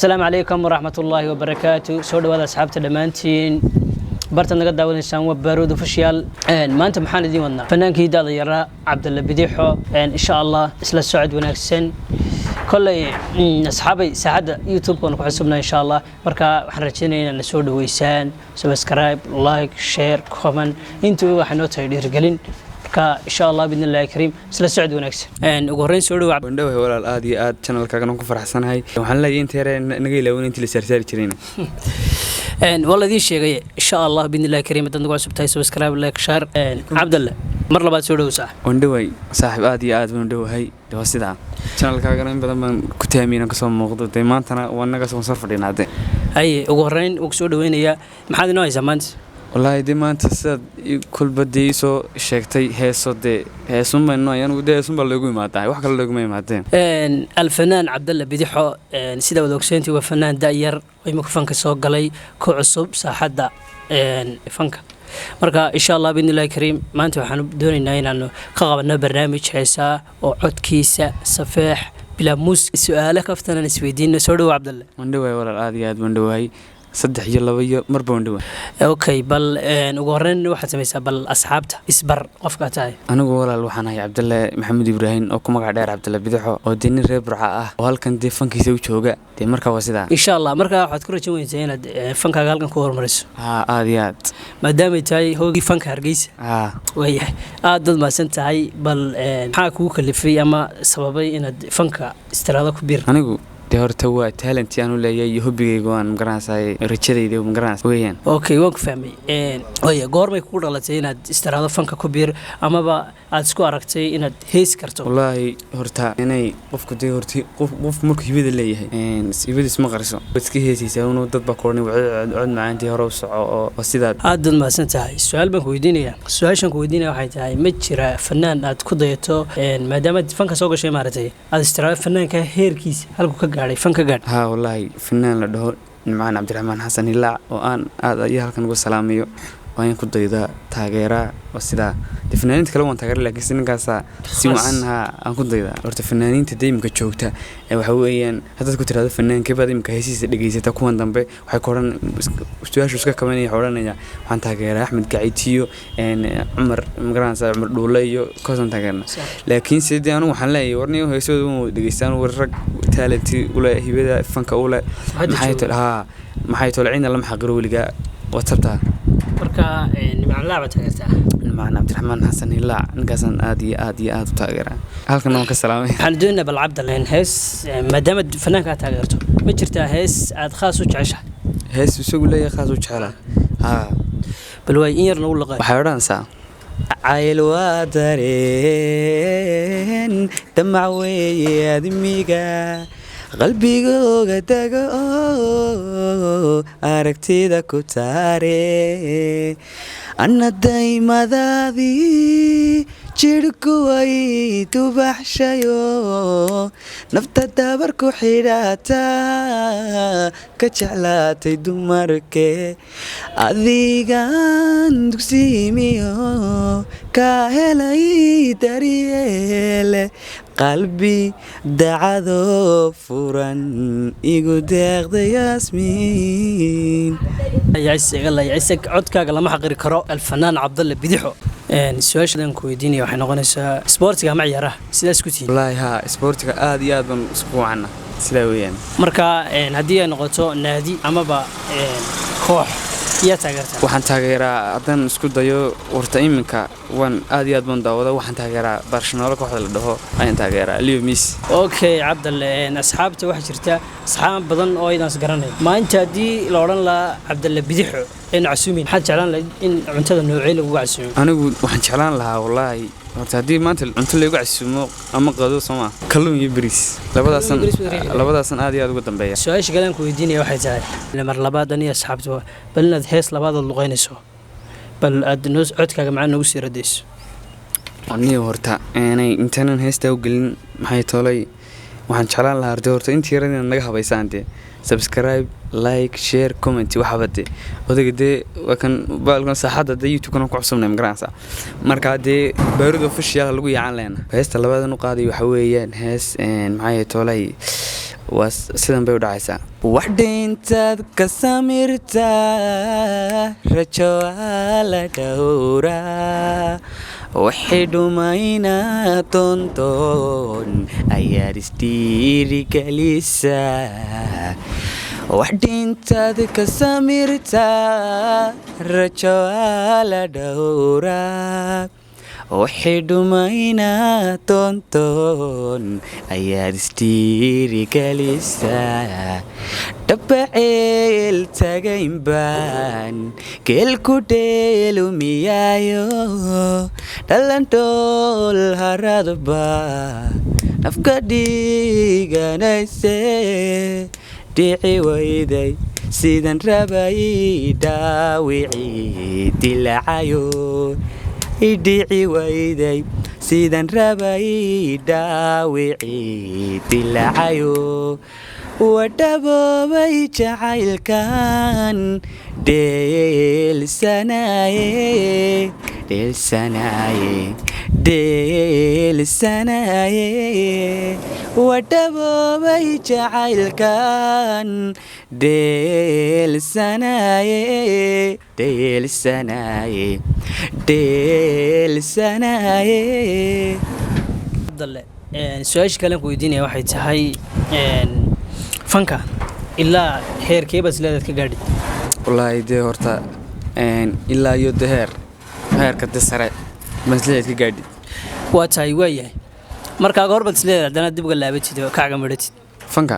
السلام عليكم ورحمة الله وبركاته. سود وهذا أصحاب تدمانتين برتن نقد داول إنسان وبارود وفشيال ما أنت محل دي ونا فنان كيدا ضيرة عبد الله بديحو إن شاء الله إسلا السعد ونكسن كل أصحابي سعادة يوتيوب ونكون حسبنا إن شاء الله بركة حرجينا نسود ويسان سبسكرايب لايك شير كومنت انتوا حنوتها يرجلين إن شاء الله بإذن الله الكريم سلا سعد ونكس وقرين سعودوا وندوه ولا الآدي آد channel كأنه كفر حسن هاي وحنا لاقيين ترى نجي لون أنت اللي سرساري ترينا والله ذي الشيء إن شاء الله بإذن الله الكريم تنقوا سبتاي سبسكرايب لايك شير عبد الله مرة بعد سعودوا صح وندوه صاحب آدي آد وندوه هاي ده سيدا channel كأنه بدل ما كتامين كسم موضوع دايما أنا وانا كسم صرف لنا عادي أي وقرين وكسعودوا وين هي محد نوع زمان والله دي ما أنت سد كل بدي سو شكتي هالصد هالسوم منه يعني وده هالسوم باللوجو ما تعي واحد اللوجو ما تعي الفنان عبد الله بديحو سيدا ودوكسنتي وفنان داير ويمك فنك سوق علي كعصب ساحة فنك مركا إن شاء الله بإذن الله الكريم ما أنت وحنا بدون إنه قاعدنا برنامج حسا وعد كيسة صفيح بلا موس سؤالك أفتنا نسويدين نسولو عبد الله وندوه ولا الآدي آد وندوه هاي صدق يلا ويا مربى وندوه أوكي بل وقرن واحد سميسا بل أصحابته إسبر قفقتاي أنا ولا الوحنا هي عبد الله محمد إبراهيم أو كم قاعد عبد الله بدحو أو ديني ربع وهل كان دي فنك يسوي شوقة دي مركب وسيدة إن شاء الله مركب واحد كل شيء زين فنك قال كان كور مرس آديات ما دام تاي هو فنك هرجيس وهي ضد ما سنت هاي بل حاكوك اللي في أما سببي إن فنك استرادة كبير أنا دهور توا تالنتي أنا ولا يهبي جوان مقرنساي ريتشلي دي مقرنس وين أوكي وقف فهمي وهي قارم يقول على تينا استرادة فنك كبير أما بقى أتسكو أركتي إن هيس كرتو والله هرتا يعني قف كده هرتي قف مرك يبيد اللي هي يبيد اسمه غرسو بس كي هيسي سوونه ضد بكورني وعد مع عندي هروس وسيدات عاد ما سنتهاي السؤال بنكويدينيا السؤال شنكويدينيا waxay tahay ma jira fanaan aad ku dayato maadaama fanka soo gashay maaratay aad istiraad fanaanka heerkiisa halku ka gaaray fanka gaad ha wallahi fanaan la dhaho macaan Cabdiraxmaan Xasan Hilaac oo aan aad ayaa halkan ugu salaamayo waan ku dayda taageera wasida fanaaniinta kale waan taageeray laakiin ninkaasa si wacanha aan ku dayda horta fanaaniinta deemka joogta ee waxa weeyaan hadda ku tiraado fanaankii baad imka heesiisa dhageysata kuwan dambe waxay koran su'aashu iska kabanay xoranaya waxaan taageeray Axmed Gaciitiyo Umar Magaransa Umar Dhuule iyo koosan taageerna laakiin sidii anu waxaan leeyahay warniyo heesoodu dhageystaan war rag talent ula hibada fanka ula maxay tolciina lama xaqiro waliga watabta marka nimcan laaba taageertaa nimcan Cabdiraxmaan Xasan Hilaac ninkaasaan aad iyo aad u taageeraa halkan waan ka salaamay waxaan doonaa bal Cabdallah hees maadaama fanaanka taageerto ma jirtaa hees aad khaas u jeceshahay hees isagu leeyahay khaas u jecela bal way in yarna u laqay waxay oranaysaa عيل وادرين دمع ويادميغا قلبي قدقو أركتيدا كتاري أنا دايما ذاذي جيركوي تبحشيو نفتا دابركو حيراتا كجعلاتي دماركي أذيغان دوكسيميو كاهلاي داريالي قلبي دعادو فران إيقو داغد ياسمين يعيسك الله يعيسك عدك لما حقري كرو الفنان عبد الله بديحو السؤال شلون كويديني وحنا قلنا سبورتك معي يراه سلاس كوتين والله ها سبورتك آدي آدم أسبوعنا سلاويان مركا هدية نقطة نادي أما با كوح يا تاجرت waxaan taageeraa hadan isku dayo warta iminka waan aad iyo aad baan daawada waxaan taageeraa Barcelona kooxda la dhaho ayaan taageeraa Leo Messi okay Cabdallah asxaabta wax jirta asxaab badan oo idaas garanay ma inta hadii la oran la Cabdallah Bidixo in casuumin xad jeclaan in cuntada noocay lagu casuumo anigu waxaan jeclaan lahaa wallahi horta hadii maanta cunto lagu casuumo ama qado Soomaa kalluun iyo bariis labadaasan aad iyo aad ugu dambeeya su'aasha galan ku weydiinaya waxay tahay mar labaad aniga asxaabtu balnad hees labaad oo luqeynayso bal aad noo codkaaga macaan nagu sii radayso aniga horta intaan heesta u gelin maxay toolay waxaan jeclaan lahaa horta intii yaran naga habaysaantee subscribe like share comment waxabade odagade wakan baalkan saaxada YouTube kana ku cusubnay magaranaysa marka de baarido official lagu yaan leena heesta labadan u qaaday waxa weeyaan hees maxay toolay waa sidan bay u dhacaysaa wax dhintaad ka samirtaa rajo la dhowraa waxay dhumaynaa doontoon ayaad isdhiirigelisaa wax dhintaad ka samirtaa rajo la dhowraa waxay dhumaynaa doontoon ayaad isdhiirigelisaa dhabbaceel tagayn baan geelku dheelumiyaayo dhalandhool haradba nafka dhiiganayse dhici wayday sidan rabay dhaawicii dilacayo idhici wayday sidan rabay dhaawicii dilacayo wadhaboobay jacaylkan dheelsanaye wadhaboobay jacaylkan dheelsanaye su-aasha kale aan ku weydiinaya waxay tahay fanka ilaa heerkee baad isleedaad ka gaadhid wallaahi dee horta ilaa iyo de heerka de sare baan isleedaad ka gaadhid waa tahay waayahay markaaga hor baad isleedaad haddana dib uga laabatid oo kacga midhatid fanka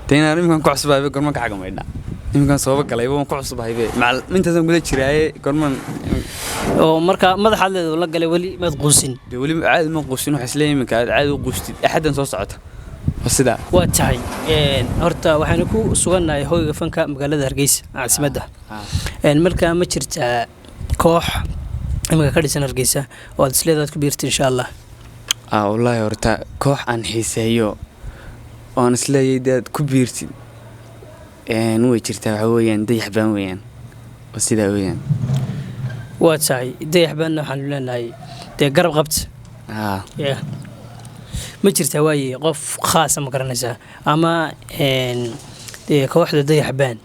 dee inaan iminkan ku cusubahaybe gorman kacga maydha iminkan sababa galayba waan ku cusubahaybe intaasaan guda jiraaye gorman oo markaa madaxaad leeda la galay weli maad quusin dee weli caadi ma quusin waxaa isleeyahay iminka aad caadi u quustid axaddan soo socota sidaa waa tahay horta waxaynu ku sugannahay hoyga fanka magaalada Hargeysa caasimadda markaa ma jirtaa koox iminka ka dhisan Hargeysa oo aad isleedaad ku biirtid insha Allah wallaahi horta koox aan xiiseeyo oon isleeyahay daad ku biirtid way jirtaa waxaa weeyaan dayaxbaan weeyaan oo sidaa weeyaan waa tahay dayaxbaanna waxaanu leenahay dee garab qabta ma jirtaa waaye qof khaasa ma garanaysaa ama kooxda dayaxbaan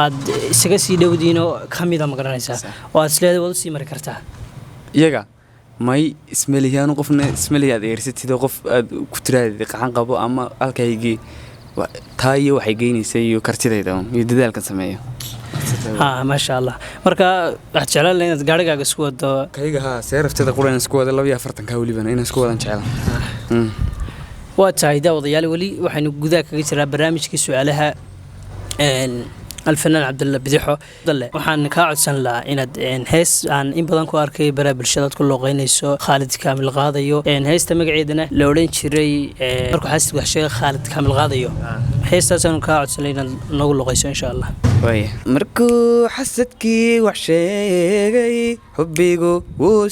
aad isaga sii dhowdiinoo ka mida ma garanaysaa oo aad isleedahay waad u sii mari kartaa iyaga may ismeliyaanu qofna ismeliya aad eersatid qof aad ku tiraadid qaxan qabo ama halkaygii taa iyo waxay geynaysaa iyo kartidayda iyo dadaalkan sameeyo maasha Allah marka waxaad jeclaan lahayd inaad gaarigaaga isku wado kayga seerafteeda qura inaan isku wado 42 weliba inaan isku wadan jeclaan waa tahay daawadayaal weli waxaynu gudaha kaga jiraa barnaamijkii su'aalaha الفنان عبد الله بديحو ضل waxaan ka codsan lahaa inaad hees aan in badan ku arkay bara bulshada ku looqeynayso Khalid Kaamil qaadayo heesta magaceedana la oran jiray markuu xasid wax sheegay Khalid Kaamil qaadayo heestaas aan ka codsan inaad nagu looqeyso insha Allah way markuu xasadkii wax sheegay hubbigu wuu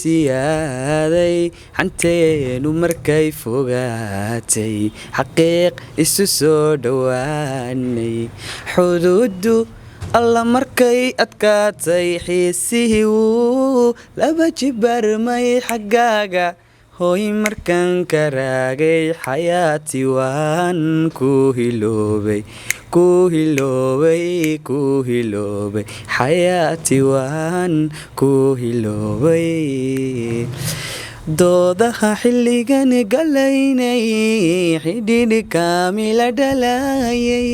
siyaaday hanteenu markay fogaatay xaqiiq isu soo dhawaanay xuduudu alla markay adkaatay xiisihii wuu laba jibarmay xaggaaga hooy markan ka raagay xayaati waan ku hiloobay xayaati waan ku hiloobay doodaha xilligan galaynay xidhiidh kaamila dhalayay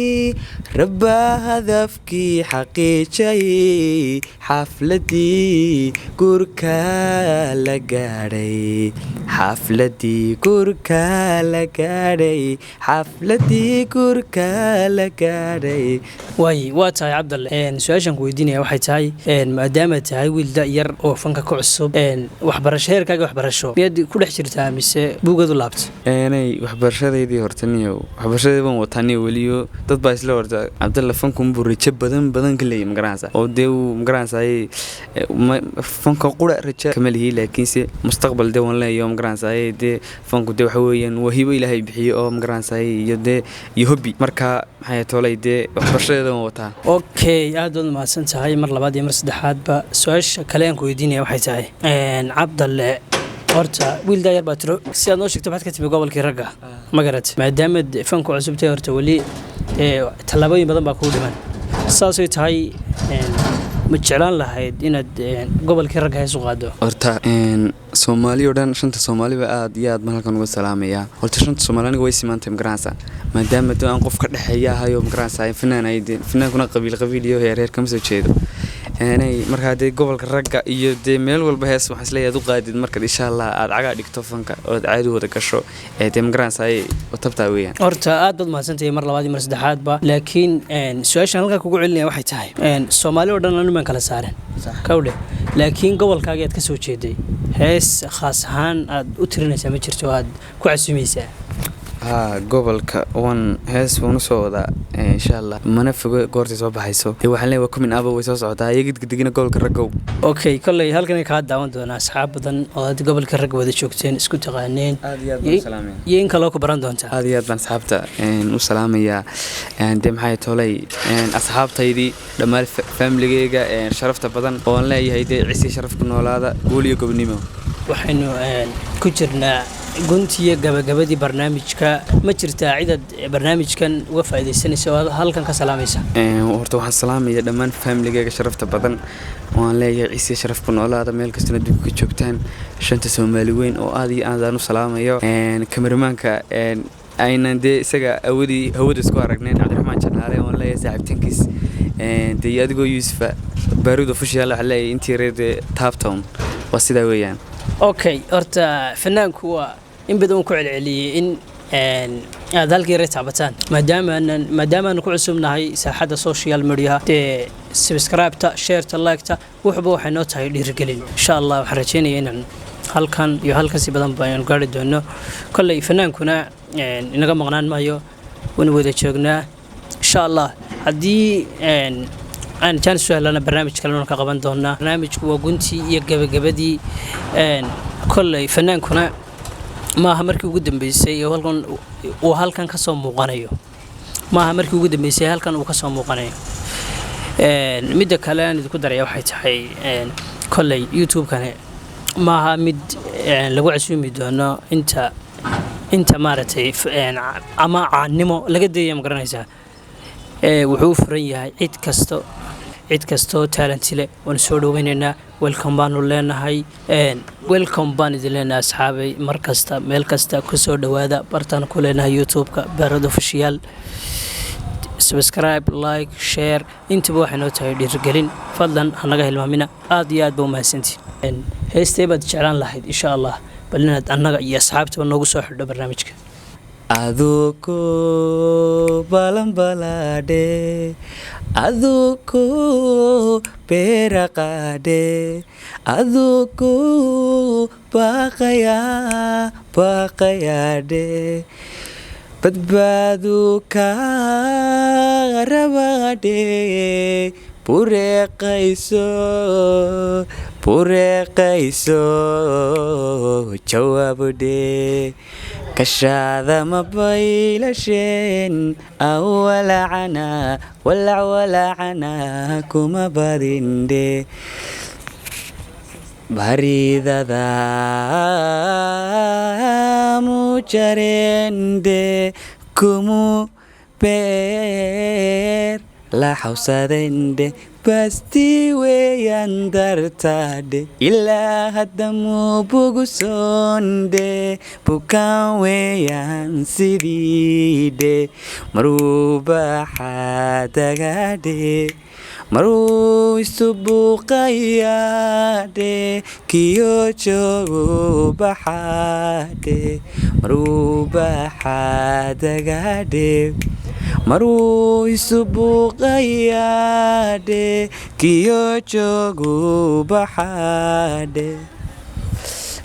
rabbaa hadafkii xaqiijay xafladii gurka la gaadhay way waa tahay Cabdalle su'aashan ku weydiinaya waxay tahay maadaama tahay wiil da yar oo fanka ku cusub waxbarasho heerkaaga waxbarasho miyaad ku dhex jirtaa mise buugadu laabtay waxbarashadeedii hortaniyo waxbarashadeedii baan wataaniyo weliyo dad baa isla horta Cabdalle fanku rajo badan ka leeyahay magaranaysa oo dee uu magaranaysa fanka qura rajo kama lihi laakiinse mustaqbal dee waan leeyahay magaranaysa dee fanku dee waxa weeyaan wahibo Ilaahay bixiyo oo magaranaysa iyo dee iyo hobby marka maxay toolay dee waxbarashadeeda waan wataa okay aad u mahadsan tahay mar labaad iyo mar saddexaad ba su'aasha kale aan ku weydiinaya waxay tahay Cabdalle horta wiil da yar baa tiro si aad noo sheegto waxaad ka timi gobolkii ragga ma garat maadaama fanku cusubtay horta wali talaabooyin badan baa ku dhiman saasay tahay ma jeclaan lahayd inaad gobolkii ragga hees u qaado horta Soomaaliya oo dhan shanta Soomaaliba aad iyo aad halkan uga salaamaya horta shanta Soomaaliga way simaantay magaranaysa maadaama aan qof ka dhaxeeyahay oo magaranaysa finaankuna qabiil iyo heer kama soo jeedo marka hadee gobolka ragga iyo dee meel walba hees waxaan isleeyahay u qaadid marka insha Allah aad caga dhigto fanka oo caadi wada gasho dee magaranaysa ay tabtaa weeyaan horta aad bad mahadsantahay mar labaad iyo mar saddexaad ba laakiin su'aashan halka kugu celinaya waxay tahay Soomaaliya oo dhan aan kala saareen kawdhe laakiin gobolkaaga aad ka soo jeeday hees khaas ahaan aad u tirinaysaa ma jirto aad ku casuumaysaa gobolka wan hees wana soo wada insha Allah mana fogo goortii soo baxayso waxaan leeyahay kumin aba way soo socdaa digina gobolka raggow okay kulay halkan ka daawan doona asxaab badan oo aad gobolka rag wada joogteen isku taqaaneen aad iyo aad baan salaamay yeen kale ku baran doontaa aad iyo aad baan asxaabta u salaamaya maxay toolay asxaabtaydii dhammaan familygeyga sharafta badan oo aan leeyahay ciisi sharaf ku noolaada guul iyo gobnimo waxaynu ku jirnaa guntiga gabagabadii barnaamijka ma jirtaa cid barnaamijkan uga faa'iideysanaysa oo halkan ka salaamaysa horta waxaan salaamaya dhammaan familygeyga sharafta badan oo aan leeyahay ciisi sharaf ku noolaada meel kasta dib ka joogtaan shanta Soomaali weyn oo aad iyo aad aan u salaamayo kameramaanka aynan dee isaga hawada isku aragneen Cabdiraxmaan Janaale oo leeyahay saaxiibtinkiis dee adigoo Yuusuf Baaruud official waxa leeyahay intii reed Top Town waa sida weeyaan okay horta fanaanku waa in badan ku celceliyay in aad halkii reed taabataan maadaama aan ku cusubnahay saaxada social media subscribe ta share ta like ta wuxuba waxay noo tahay dhiirigelin insha Allah waxaan rajeynayaa inaan halkan iyo halkaasi badan baan gaari doono kulay fanaankuna inaga maqnaan maayo wana wada joognaa insha Allah hadii aan jaan su'aalana barnaamij kale oo ka qaban doona barnaamijku waa gunti iyo gabagabadii kulay fanaankuna maaha markii ugu dambeysay oo halkan ka soo muuqanayo maaha markii ugu dambeysay halkan uu ka soo muuqanayo midda kale aan idinku daraya waxay tahay kulay YouTube kana maaha mid lagu casuumi doono inta maaragtay ama caanimo laga deeyay ma garanaysaa wuxuu furan yahay cid kasto talent leh waan soo dhaweynaynaa welcome baan leenahay welcome baan idin leenahay asxaabay mar kasta meel kasta ku soo dhawaada bartaan ku leenahay YouTube-ka Baaruud official subscribe like share intaba waxay noo tahay dhiirigelin fadlan hanaga hilmaamina aad iyo aad baa mahadsantiin heestay baad jeclaan lahayd insha Allah bal inaad annaga iyo asxaabtaba noogu soo xidho barnaamijka aduko balambalade aduko peraqade aduko baqayade badbaadu ka rabade pureqayso jawaabde كشاذا مبيلشين أولا عنا ولا عنا كما باريندي بريدا ذا موجريندي كمو بير لا حوساديندي بستي ويان درتاد إلا هدمو بوغسوندي بوكان ويان سيدي مروبا حادقادي مرو سبوقيادي كيوچو بحادي مروبا حادقادي مرو سبوقيادي كيوچو بحادي